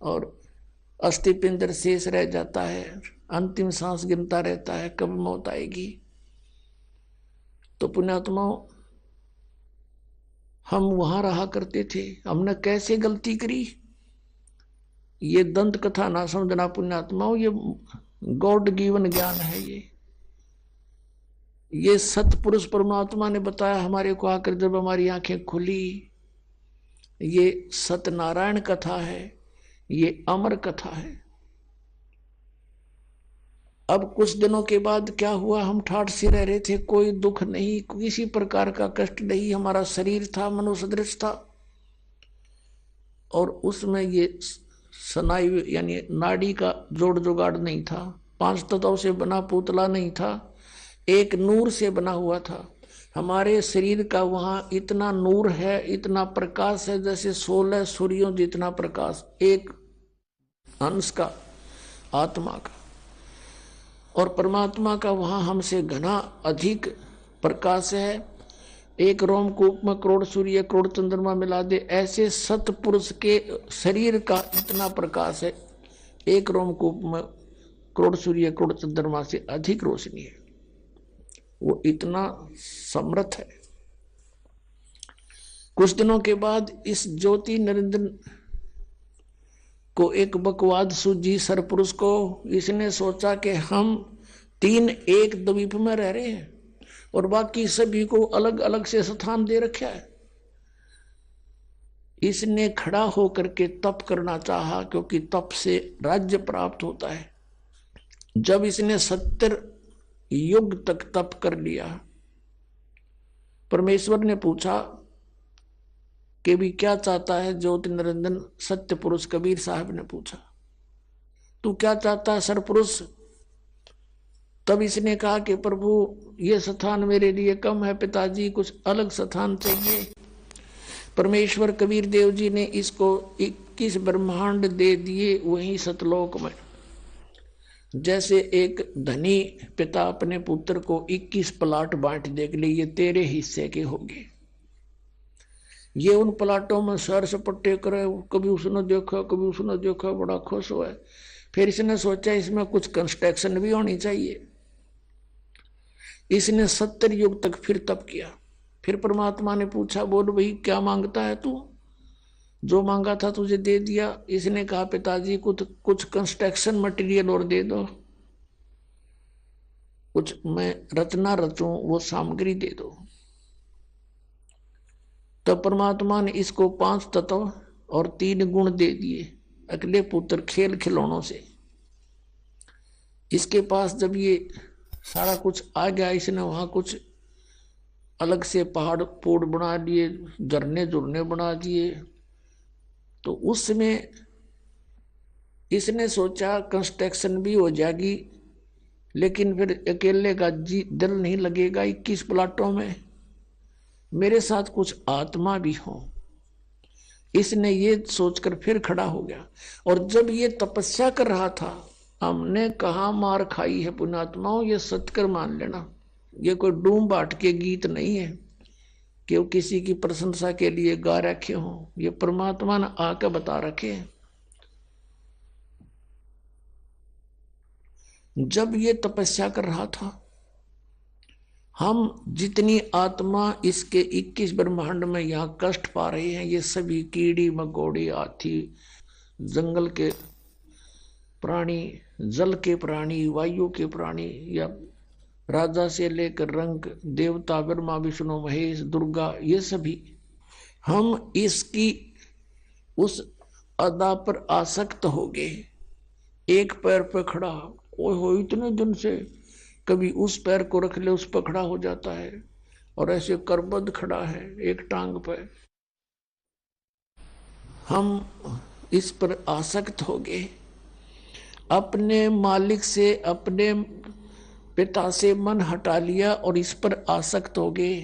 और अस्थि पिंजर शेष रह जाता है, अंतिम सांस गिनता रहता है कब मौत आएगी। तो पुण्यात्मा, हम वहां रहा करते थे, हमने कैसे गलती करी। ये दंत कथा ना समझना पुण्यात्माओं, ये गॉड गिवन ज्ञान है। ये सतपुरुष परमात्मा ने बताया हमारे को आकर, जब हमारी आंखें खुली। ये सत्यनारायण कथा है, ये अमर कथा है। अब कुछ दिनों के बाद क्या हुआ, हम ठाठ से रह रहे थे, कोई दुख नहीं, किसी प्रकार का कष्ट नहीं। हमारा शरीर था मनुष्य सदृश था, और उसमें ये स्नायु यानी नाड़ी का जोड़ जुगाड़ नहीं था, 5 तत्वों से बना पुतला नहीं था, एक नूर से बना हुआ था। हमारे शरीर का वहां इतना नूर है, इतना प्रकाश है, जैसे 16 सूर्यों जितना प्रकाश एक अंश का आत्मा का। और परमात्मा का वहां हमसे घना अधिक प्रकाश है। एक रोमकूप में करोड़ सूर्य करोड़ चंद्रमा मिला दे, ऐसे सतपुरुष के शरीर का इतना प्रकाश है, एक रोमकूप में करोड़ सूर्य करोड़ चंद्रमा से अधिक रोशनी है। वो इतना समर्थ है। कुछ दिनों के बाद इस ज्योति निरंजन को एक बकवाद सूझी सरपुरुष को। इसने सोचा कि हम 3 एक द्वीप में रह रहे हैं और बाकी सभी को अलग अलग से स्थान दे रखा है। इसने खड़ा होकर के तप करना चाहा, क्योंकि तप से राज्य प्राप्त होता है। जब इसने 70 युग तक तप कर लिया, परमेश्वर ने पूछा कि भी क्या चाहता है। ज्योति निरंजन सत्य पुरुष कबीर साहब ने पूछा, तू क्या चाहता है सरपुरुष। तब इसने कहा कि प्रभु ये स्थान मेरे लिए कम है पिताजी, कुछ अलग स्थान चाहिए। परमेश्वर कबीर देव जी ने इसको 21 ब्रह्मांड दे दिए वहीं सतलोक में। जैसे एक धनी पिता अपने पुत्र को 21 प्लाट बांट दे के लिए, ये तेरे हिस्से के होंगे। ये उन प्लाटों में सर सपट्टे करे, कभी उसने देखा कभी उसने देखा, बड़ा खुश हुआ। फिर इसने सोचा इसमें कुछ कंस्ट्रक्शन भी होनी चाहिए। इसने 70 युग तक फिर तप किया। फिर परमात्मा ने पूछा, बोल भाई क्या मांगता है तू। जो मांगा था तुझे दे दिया। इसने कहा पिताजी कुछ कंस्ट्रक्शन मटेरियल और दे दो, कुछ मैं रचना रचूं वो सामग्री दे दो। तब परमात्मा ने इसको 5 तत्व और 3 गुण दे दिए अगले पुत्र खेल खिलौनों से। इसके पास जब ये सारा कुछ आ गया, इसने वहां कुछ अलग से पहाड़ पोड़ बना दिए, झरने झुरने बना दिए। तो उसमें इसने सोचा कंस्ट्रक्शन भी हो जाएगी, लेकिन फिर अकेले का दिल नहीं लगेगा 21 प्लाटों में, मेरे साथ कुछ आत्मा भी हो। इसने ये सोचकर फिर खड़ा हो गया। और जब ये तपस्या कर रहा था, हमने कहा मार खाई है पुण्यात्माओं, ये सत्कर मान लेना। ये कोई डूम बाट के गीत नहीं है कि वो किसी की प्रशंसा के लिए गा रखे हो, ये परमात्मा ने आकर बता रखे हैं। जब ये तपस्या कर रहा था, हम जितनी आत्मा इसके 21 ब्रह्मांड में यहाँ कष्ट पा रहे हैं, ये सभी कीड़ी मकोड़ी हाथी, जंगल के प्राणी, जल के प्राणी, वायु के प्राणी, या राजा से लेकर रंग देवता ब्रह्मा विष्णु महेश दुर्गा, ये सभी हम इसकी उस अदा पर आसक्त हो गए। एक पैर पर खड़ा, ओए हो इतने दिन से, कभी उस पैर को रख ले उस पर खड़ा हो जाता है, और ऐसे करबद्ध खड़ा है एक टांग पर। हम इस पर आसक्त हो गए, अपने मालिक से अपने पिता से मन हटा लिया और इस पर आसक्त हो गए।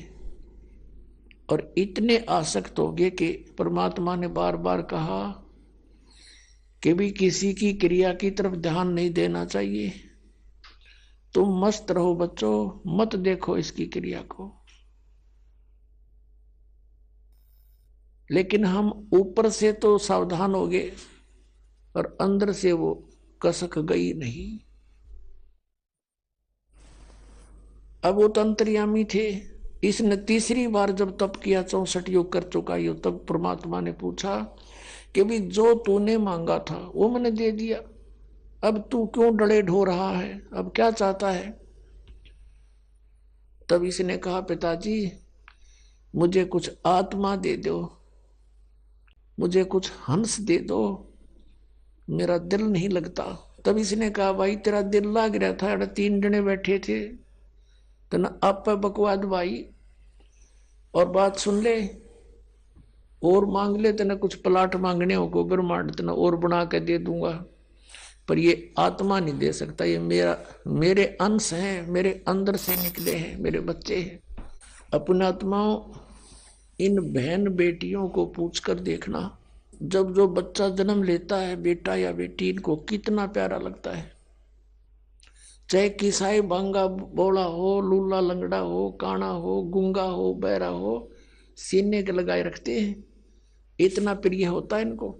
और इतने आसक्त हो गए कि परमात्मा ने बार बार कहा कि भी किसी की क्रिया की तरफ ध्यान नहीं देना चाहिए, तुम मस्त रहो बच्चों, मत देखो इसकी क्रिया को। लेकिन हम ऊपर से तो सावधान हो गए, और अंदर से वो कसक गई नहीं। अब वो तो अंतर्यामी थे। इसने तीसरी बार जब तप किया, 64 योग कर चुका ये, तब परमात्मा ने पूछा कि भी जो तूने मांगा था वो मैंने दे दिया, अब तू क्यों डले ढो रहा है, अब क्या चाहता है। तब इसने कहा पिताजी मुझे कुछ आत्मा दे दो, मुझे कुछ हंस दे दो, मेरा दिल नहीं लगता। तब इसने कहा भाई तेरा दिल लाग रहा था, 3 जने बैठे थे, तो ना आप बकवाद भाई, और बात सुन ले, और मांग ले, तेना कुछ प्लाट मांगने हो को ब्रह्मांड तेना और बना के दे दूंगा, पर ये आत्मा नहीं दे सकता, ये मेरे अंश हैं, मेरे अंदर से निकले हैं, मेरे बच्चे हैं। अपने आत्माओं, इन बहन बेटियों को पूछ कर देखना, जब जो बच्चा जन्म लेता है, बेटा या बेटी, इनको कितना प्यारा लगता है। चाहे किसाई बांगा बोला हो, लूला लंगड़ा हो, काना हो, गूंगा हो, बहरा हो, सीने के लगाए रखते हैं, इतना प्रिय होता है इनको।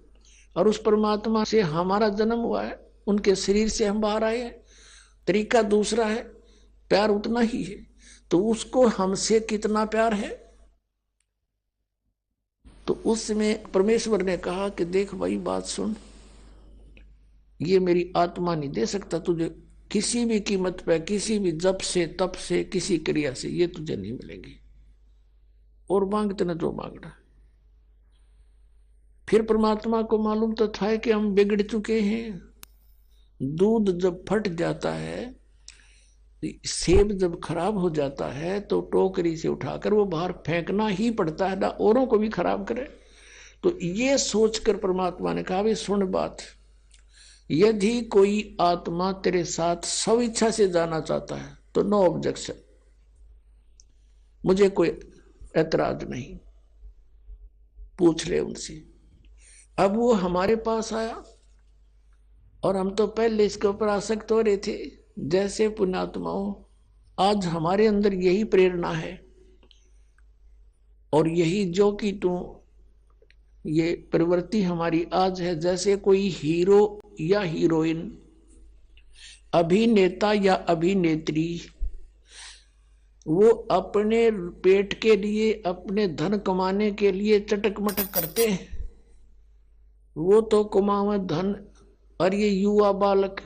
और उस परमात्मा से हमारा जन्म हुआ है, उनके शरीर से हम बाहर आए हैं, तरीका दूसरा है, प्यार उतना ही है, तो उसको हमसे कितना प्यार है। तो उसमें परमेश्वर ने कहा कि देख भाई बात सुन, ये मेरी आत्मा नहीं दे सकता तुझे किसी भी कीमत पे, किसी भी जप से, तप से, किसी क्रिया से, ये तुझे नहीं मिलेगी, और मांगते ना जो मांगना। फिर परमात्मा को मालूम तो था कि हम बिगड़ चुके हैं। दूध जब फट जाता है, सेब जब खराब हो जाता है, तो टोकरी से उठाकर वो बाहर फेंकना ही पड़ता है, ना औरों को भी खराब करे। तो ये सोचकर परमात्मा ने कहा भी सुन बात, यदि कोई आत्मा तेरे साथ स्व इच्छा से जाना चाहता है तो नो ऑब्जेक्शन, मुझे कोई ऐतराज नहीं, पूछ ले उनसे। अब वो हमारे पास आया, और हम तो पहले इसके ऊपर आसक्त हो रहे थे। जैसे पुण्यात्माओं, आज हमारे अंदर यही प्रेरणा है, और यही जो कि तू, ये प्रवृत्ति हमारी आज है। जैसे कोई हीरो या हीरोइन, अभिनेता या अभिनेत्री, वो अपने पेट के लिए, अपने धन कमाने के लिए चटक मटक करते हैं, वो तो कमावे धन, और ये युवा बालक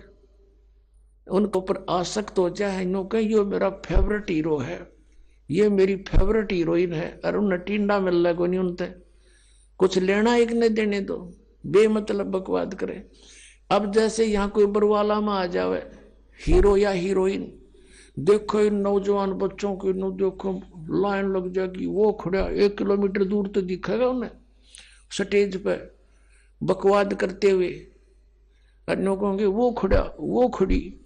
उनके ऊपर आसक्त हो जाए, इन्होंने ये मेरा फेवरेट हीरो है, ये मेरी फेवरेट हीरोइन है, और उन्हें टिंडा मिल रहा है कोई नहीं, उनसे कुछ लेना एक ने देने दो, बेमतलब बकवाद करे। अब जैसे यहाँ कोई बरवाला में आ जावे हीरो या हीरोइन, देखो इन नौजवान बच्चों की, देखो लाइन लग जाएगी, वो खड़ा 1 किलोमीटर दूर तो दिखेगा उन्हें स्टेज पे बकवाद करते हुए, अन्यों कहोगे वो खड़ा, वो खड़ी,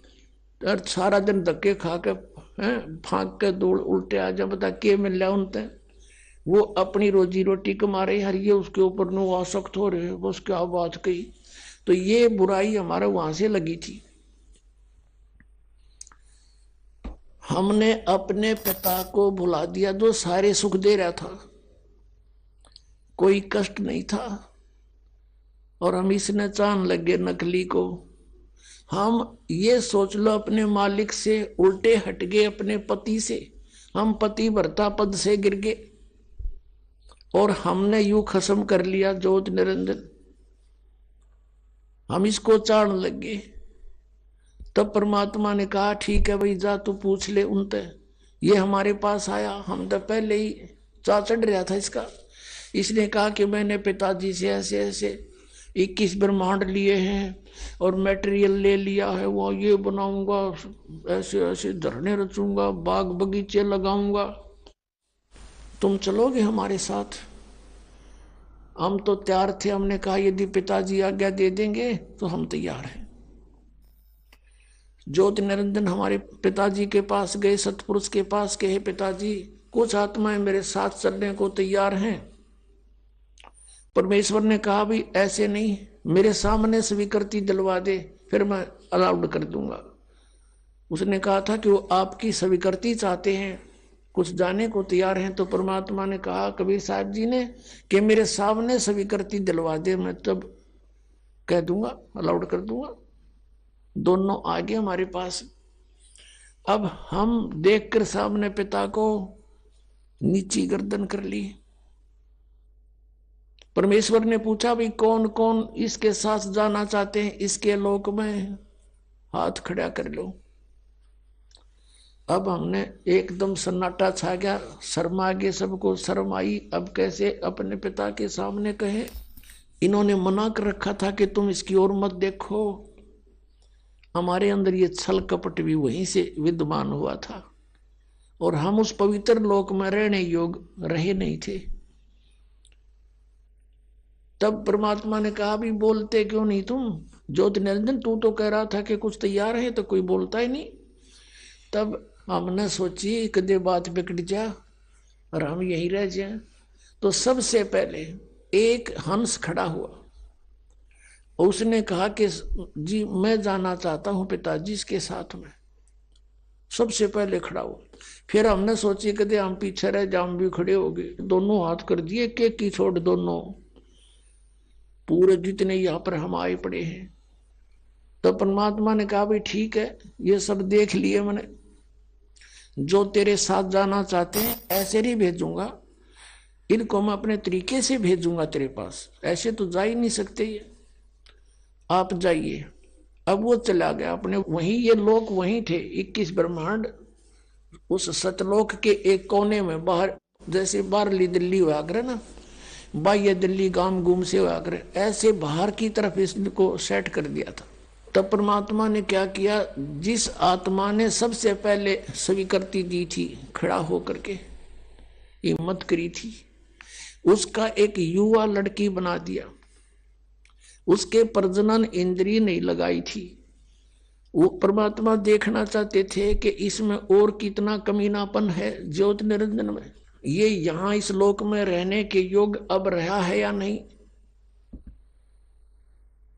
और सारा दिन धक्के खा के फांक के दौड़ उल्टे आ जा, बता के मिल रहा उनते, वो अपनी रोजी रोटी कमा रहे, हर ये उसके ऊपर नो आसक्त हो रहे, बस क्या बात कही। तो ये बुराई हमारे वहां से लगी थी। हमने अपने पिता को भुला दिया जो सारे सुख दे रहा था, कोई कष्ट नहीं था, और हम इसने चाहने लगे नकली को। हम ये सोच लो अपने मालिक से उल्टे हट गए, अपने पति से, हम पति भरता पद से गिर गए, और हमने यूं खत्म कर लिया ज्योत निरंजन, हम इसको चाहने लगे। तब परमात्मा ने कहा ठीक है भाई, जा तू पूछ ले उनसे। ये हमारे पास आया, हम तो पहले ही चा चढ़ रहा था इसका। इसने कहा कि मैंने पिताजी से ऐसे ऐसे 21 ब्रह्मांड लिए हैं, और मटेरियल ले लिया है, वो ये बनाऊंगा, ऐसे ऐसे धरने रचूंगा, बाग बगीचे लगाऊंगा, तुम चलोगे हमारे साथ। हम तो तैयार थे, हमने कहा यदि पिताजी आज्ञा दे देंगे तो हम तैयार हैं। ज्योति निरंजन हमारे पिताजी के पास गए, सतपुरुष के पास कहे पिताजी कुछ आत्माएं मेरे साथ चलने को तैयार हैं। परमेश्वर ने कहा भी ऐसे नहीं, मेरे सामने स्वीकृति दिलवा दे, फिर मैं अलाउड कर दूंगा। उसने कहा था कि वो आपकी स्वीकृति चाहते हैं, कुछ जाने को तैयार हैं। तो परमात्मा ने कहा कबीर साहब जी ने कि मेरे सामने स्वीकृति दिलवा दे, मैं तब कह दूंगा, अलाउड कर दूंगा। दोनों आ गए हमारे पास। अब हम देखकर सामने पिता को नीची गर्दन कर ली। परमेश्वर ने पूछा, भाई कौन कौन इसके साथ जाना चाहते हैं इसके लोक में, हाथ खड़ा कर लो। अब हमने एकदम सन्नाटा छा गया, शर्म आ गई सबको, शर्म आई। अब कैसे अपने पिता के सामने कहे, इन्होंने मना कर रखा था कि तुम इसकी ओर मत देखो। हमारे अंदर ये छल कपट भी वहीं से विद्यमान हुआ था, और हम उस पवित्र लोक में रहने योग्य रहे नहीं थे। तब परमात्मा ने कहा, भी बोलते क्यों नहीं तुम? ज्योति निरंजन तू तो कह रहा था कि कुछ तैयार है, तो कोई बोलता ही नहीं। तब हमने सोची कदे बात बिगड़ जा और हम यहीं रह जाए। तो सबसे पहले एक हंस खड़ा हुआ, उसने कहा कि जी मैं जाना चाहता हूं पिताजी के साथ में। सबसे पहले खड़ा हुआ। फिर हमने सोची कदे हम पीछे रह जाम, भी खड़े हो गए, दोनों हाथ कर दिए, केक की छोड़ दोनों, पूरे जितने यहाँ पर हम आए पड़े हैं। तो परमात्मा ने कहा, भाई ठीक है, ये सब देख लिए मैंने, जो तेरे साथ जाना चाहते हैं ऐसे नहीं भेजूंगा, इनको मैं अपने तरीके से भेजूंगा तेरे पास, ऐसे तो जा ही नहीं सकते ये, आप जाइए। अब वो चला गया अपने, वहीं ये लोग वहीं थे 21 ब्रह्मांड, उस सतलोक के एक कोने में बाहर, जैसे बाहरली दिल्ली हुआ करे ना, बाह्य दिल्ली गांव गुम से हुआ करे, ऐसे बाहर की तरफ इसको सेट कर दिया था। तब परमात्मा ने क्या किया, जिस आत्मा ने सबसे पहले स्वीकृति दी थी, खड़ा होकर के हिम्मत करी थी, उसका एक युवा लड़की बना दिया। उसके प्रजनन इंद्रिय नहीं लगाई थी। वो परमात्मा देखना चाहते थे कि इसमें और कितना कमीनापन है ज्योति निरंजन में, ये यहां इस लोक में रहने के योग्य अब रहा है या नहीं।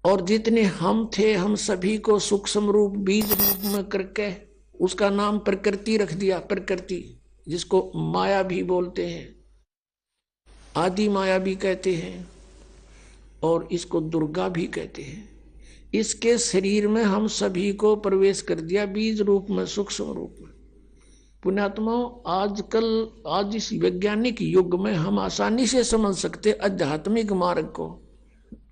और जितने हम थे, हम सभी को सूक्ष्म रूप बीज रूप में करके उसका नाम प्रकृति रख दिया। प्रकृति जिसको माया भी बोलते हैं, आदि माया भी कहते हैं, और इसको दुर्गा भी कहते हैं। इसके शरीर में हम सभी को प्रवेश कर दिया बीज रूप में, सूक्ष्म रूप में। पुण्यात्माओं, आजकल आज इस वैज्ञानिक युग में हम आसानी से समझ सकते आध्यात्मिक मार्ग को।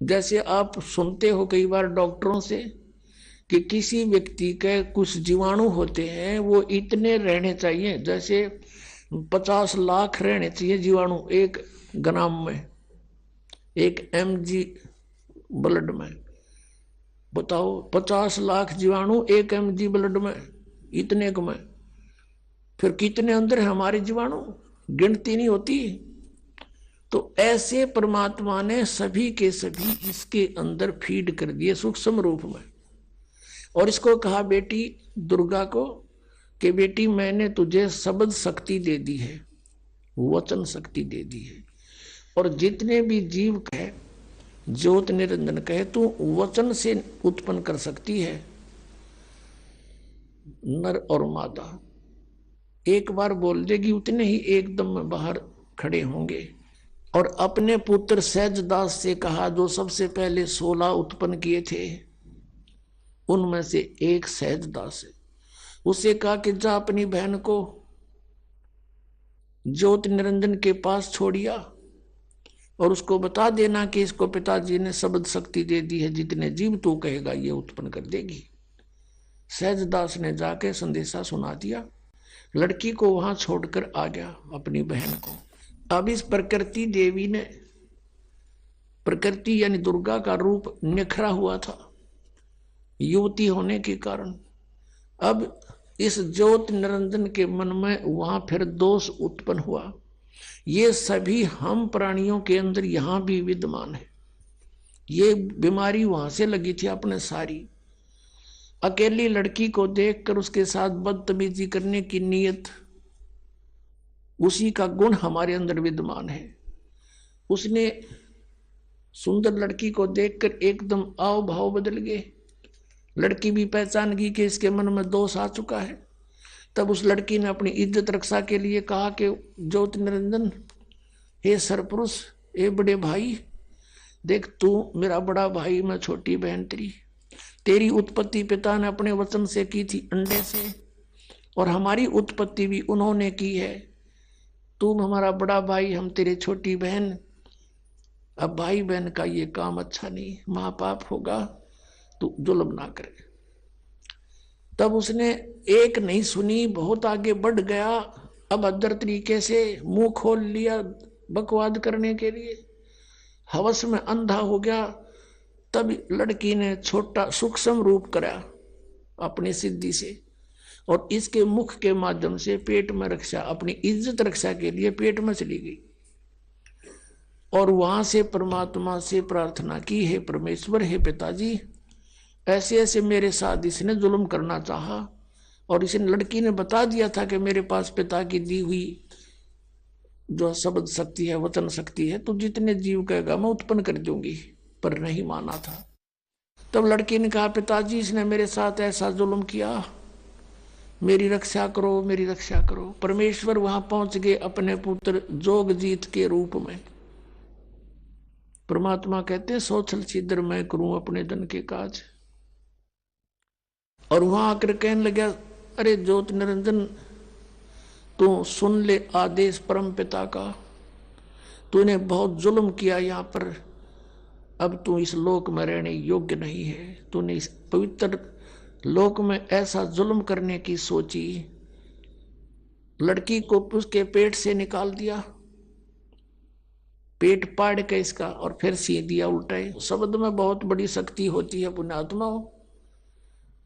जैसे आप सुनते हो कई बार डॉक्टरों से कि किसी व्यक्ति के कुछ जीवाणु होते हैं, वो इतने रहने चाहिए, जैसे 50 लाख रहने चाहिए जीवाणु एक ग्राम में, एक mg ब्लड में। बताओ 50 लाख जीवाणु एक mg ब्लड में, इतने को में, फिर कितने अंदर है हमारे जीवाणु, गिनती नहीं होती। तो ऐसे परमात्मा ने सभी के सभी इसके अंदर फीड कर दिए सूक्ष्म रूप में। और इसको कहा बेटी दुर्गा को कि बेटी मैंने तुझे शब्द शक्ति दे दी है, वचन शक्ति दे दी है, और जितने भी जीव कहे, ज्योत निरंजन कहे, तू वचन से उत्पन्न कर सकती है नर और मादा। एक बार बोल देगी, उतने ही एकदम में बाहर खड़े होंगे। और अपने पुत्र सहजदास से कहा, जो सबसे पहले 16 उत्पन्न किए थे, उनमें से एक सहजदास है। उसे कहा कि जा अपनी बहन को ज्योत निरंजन के पास छोड़िया और उसको बता देना कि इसको पिताजी ने शब्द शक्ति दे दी है, जितने जीव तू कहेगा ये उत्पन्न कर देगी। सहजदास ने जाके संदेशा सुना दिया, लड़की को वहां छोड़कर आ गया अपनी बहन को। अब इस प्रकृति देवी ने, प्रकृति यानी दुर्गा का रूप निखरा हुआ था युवती होने के कारण। अब इस ज्योत निरंजन के मन में वहां फिर दोष उत्पन्न हुआ। ये सभी हम प्राणियों के अंदर यहां भी विद्यमान है। ये बीमारी वहां से लगी थी अपने सारी। अकेली लड़की को देखकर उसके साथ बदतमीजी करने की नीयत, उसी का गुण हमारे अंदर विद्यमान है। उसने सुंदर लड़की को देखकर एकदम आव भाव बदल गए। लड़की भी पहचान गई कि इसके मन में दोष आ चुका है। तब उस लड़की ने अपनी इज्जत रक्षा के लिए कहा कि ज्योति निरंजन, हे सरपुरुष, हे बड़े भाई, देख तू मेरा बड़ा भाई, मैं छोटी बहन तेरी। तेरी उत्पत्ति पिता ने अपने वचन से की थी, अंडे से, और हमारी उत्पत्ति भी उन्होंने की है। तू हमारा बड़ा भाई, हम तेरी छोटी बहन। अब भाई बहन का ये काम अच्छा नहीं, महापाप होगा, तू जुल्म ना करे। तब उसने एक नहीं सुनी, बहुत आगे बढ़ गया। अब अदर तरीके से मुंह खोल लिया बकवाद करने के लिए, हवस में अंधा हो गया। तब लड़की ने छोटा सूक्ष्म रूप करा अपनी सिद्धि से, और इसके मुख के माध्यम से पेट में रक्षा, अपनी इज्जत रक्षा के लिए पेट में चली गई, और वहां से परमात्मा से प्रार्थना की, हे परमेश्वर, हे पिताजी, ऐसे ऐसे मेरे साथ इसने जुल्म करना चाहा, और इस लड़की ने बता दिया था कि मेरे पास पिता की दी हुई जो शब्द शक्ति है, वचन शक्ति है, तो जितने जीव कहेगा मैं उत्पन्न कर दूंगी, पर नहीं माना था। तब लड़की ने कहा, पिताजी इसने मेरे साथ ऐसा जुल्म किया, मेरी रक्षा करो, मेरी रक्षा करो। परमेश्वर वहां पहुंच गए अपने पुत्र जोगजीत के रूप में। परमात्मा कहते हैं, सोचल छिद्र मैं करूं अपने धन के काज। और वहां आकर कहने लगा, अरे ज्योत निरंजन, तू सुन ले आदेश परम पिता का, तूने बहुत जुल्म किया यहाँ पर, अब तू इस लोक में रहने योग्य नहीं है। तूने इस पवित्र लोक में ऐसा जुल्म करने की सोची, लड़की को उसके पेट से निकाल दिया, पेट पाड़ के इसका, और फिर सी दिया उल्टाए। शब्द में बहुत बड़ी शक्ति होती है पुण्यात्मा।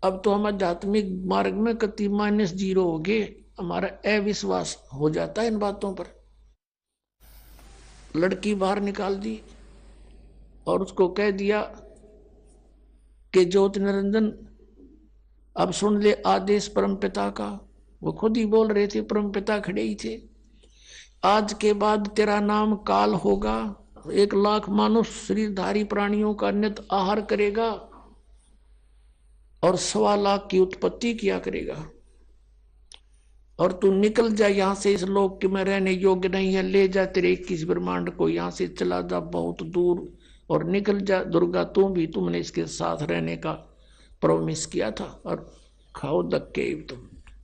अब तो हम आध्यात्मिक मार्ग में कति -0 हो गए, हमारा अविश्वास हो जाता है इन बातों पर। लड़की बाहर निकाल दी और उसको कह दिया कि ज्योति निरंजन, अब सुन ले आदेश परम पिता का। वो खुद ही बोल रहे थे, परम पिता खड़े ही थे। आज के बाद तेरा नाम काल होगा, 1 लाख मानुष शरीरधारी प्राणियों का नित आहार करेगा, और 1.25 लाख की उत्पत्ति किया करेगा, और तू निकल जा यहाँ से, इस लोक में रहने योग्य नहीं है। ले जा तेरे 21 ब्रह्मांड को, यहाँ से चला जा बहुत दूर, और निकल जा दुर्गा, तू भी, तुमने इसके साथ रहने का प्रॉमिस किया था, और खाओ धक्के तुम।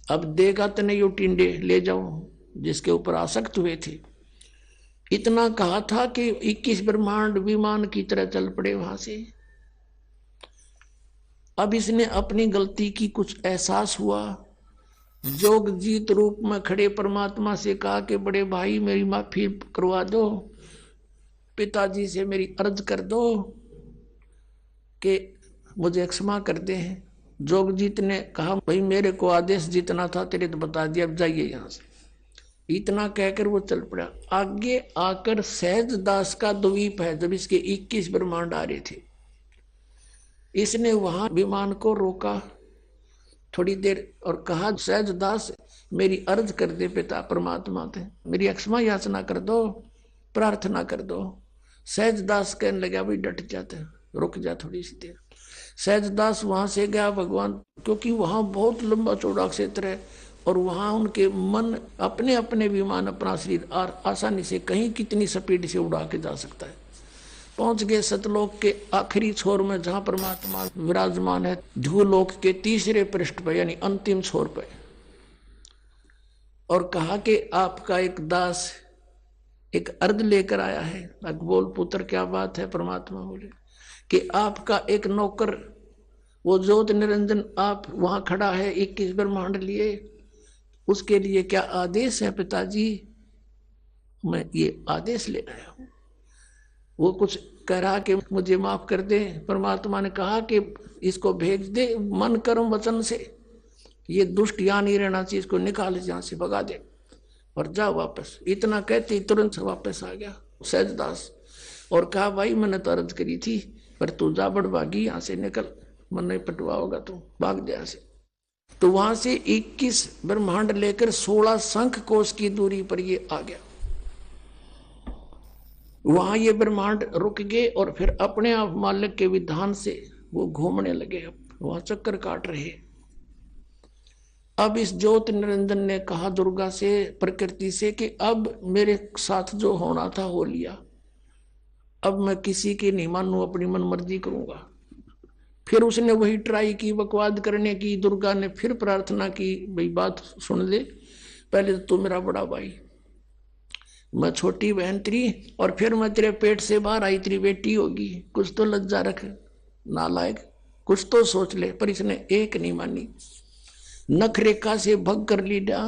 अब देगा तो नहीं, वो टिंडे ले जाओ जिसके ऊपर आसक्त हुए थे। इतना कहा था कि 21 ब्रह्मांड विमान की तरह चल पड़े वहां से। अब इसने अपनी गलती की कुछ एहसास हुआ, जोगजीत रूप में खड़े परमात्मा से कहा कि बड़े भाई मेरी माफी करवा दो, पिताजी से मेरी अर्ज कर दो कि मुझे क्षमा कर दे। जोगजीत ने कहा, भाई मेरे को आदेश जितना था तेरे तो बता दिया, अब जाइए यहाँ से। इतना कहकर वो चल पड़ा। आगे आकर सहज दास का द्वीप है, जब इसके 21 ब्रह्मांड आ रहे थे, इसने वहां विमान को रोका थोड़ी देर और कहा, सहज दास मेरी अर्ज कर दे पिता परमात्मा थे, मेरी क्षमा याचना कर दो, प्रार्थना कर दो। सहज दास कहने लगा, भाई डट जाते, रुक जा थोड़ी सी देर। सहज दास वहां से गया भगवान, क्योंकि वहां बहुत लंबा चौड़ा क्षेत्र है, और वहां उनके मन अपने अपने विमान अपना शरीर आसानी से कहीं कितनी स्पीड से उड़ा के जा सकता है। पहुंच गए सतलोक के आखिरी छोर में, जहां परमात्मा विराजमान है, ध्रुवलोक के तीसरे पृष्ठ पर, यानी अंतिम छोर पर। और कहा कि आपका एक दास एक अर्घ लेकर आया है। बोल पुत्र क्या बात है? परमात्मा बोले कि आपका एक नौकर वो ज्योत निरंजन आप वहां खड़ा है 21 ब्रह्मांड लिए, उसके लिए क्या आदेश है पिताजी? मैं ये आदेश लेकर आया हूं। वो कुछ कह रहा कि मुझे माफ कर दे। परमात्मा ने कहा कि इसको भेज दे मन कर्म वचन से, ये दुष्ट यहाँ नहीं रहना चाहिए, इसको निकाल यहां से, भगा दे और जा वापस। इतना कहते तुरंत वापस आ गया सहजदास और कहा भाई मैंने तो अर्ज करी थी, पर तू जा बड़भागी, यहाँ से निकल, मन नहीं पटवा होगा तू, भाग दे यहाँ से। तो वहां से 21 ब्रह्मांड लेकर 16 शंख कोश की दूरी पर ये आ गया। वहां ये ब्रह्मांड रुक गए और फिर अपने आप मालिक के विधान से वो घूमने लगे, वहां चक्कर काट रहे। अब इस ज्योत निरंजन ने कहा दुर्गा से, प्रकृति से, कि अब मेरे साथ जो होना था हो लिया, अब मैं किसी की नहीं मानू, अपनी मन मर्जी करूंगा। फिर उसने वही ट्राई की बकवाद करने की। दुर्गा ने फिर प्रार्थना की, भाई बात सुन ले, पहले तो तू मेरा बड़ा भाई, मैं छोटी बहन तेरी, और फिर मैं तेरे पेट से बाहर आई, तेरी बेटी होगी, कुछ तो लज्जा रख नालायक, कुछ तो सोच ले। पर इसने एक नहीं मानी, नखरेखा से भग कर लिया।